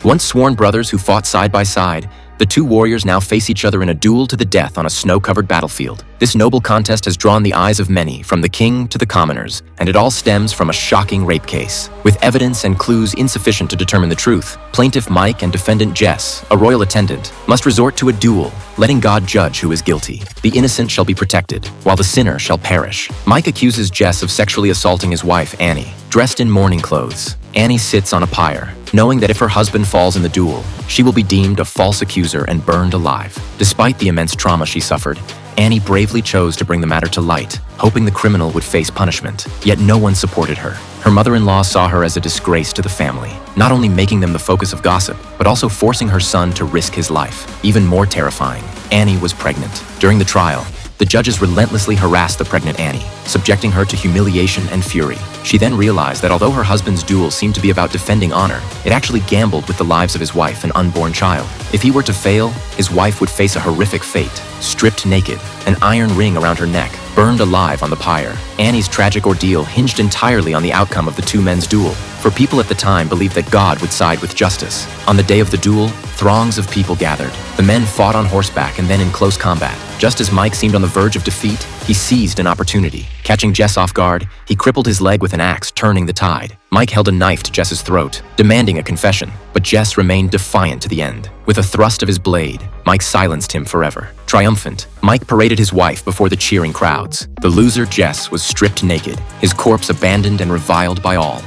Once sworn brothers who fought side by side, the two warriors now face each other in a duel to the death on a snow-covered battlefield. This noble contest has drawn the eyes of many, from the king to the commoners, and it all stems from a shocking rape case. With evidence and clues insufficient to determine the truth, plaintiff Mike and defendant Jess, a royal attendant, must resort to a duel, letting God judge who is guilty. The innocent shall be protected, while the sinner shall perish. Mike accuses Jess of sexually assaulting his wife, Annie. Dressed in mourning clothes, Annie sits on a pyre, knowing that if her husband falls in the duel, she will be deemed a false accuser and burned alive. Despite the immense trauma she suffered, Annie bravely chose to bring the matter to light, hoping the criminal would face punishment. Yet no one supported her. Her mother-in-law saw her as a disgrace to the family, not only making them the focus of gossip, but also forcing her son to risk his life. Even more terrifying, Annie was pregnant. During the trial, the judges relentlessly harassed the pregnant Annie, subjecting her to humiliation and fury. She then realized that although her husband's duel seemed to be about defending honor, it actually gambled with the lives of his wife and unborn child. If he were to fail, his wife would face a horrific fate, stripped naked, an iron ring around her neck, burned alive on the pyre. Annie's tragic ordeal hinged entirely on the outcome of the two men's duel, for people at the time believed that God would side with justice. On the day of the duel, throngs of people gathered. The men fought on horseback and then in close combat. Just as Mike seemed on the verge of defeat, he seized an opportunity. Catching Jess off guard, he crippled his leg with an axe, turning the tide. Mike held a knife to Jess's throat, demanding a confession, but Jess remained defiant to the end. With a thrust of his blade, Mike silenced him forever. Triumphant, Mike paraded his wife before the cheering crowds. The loser, Jess, was stripped naked, his corpse abandoned and reviled by all.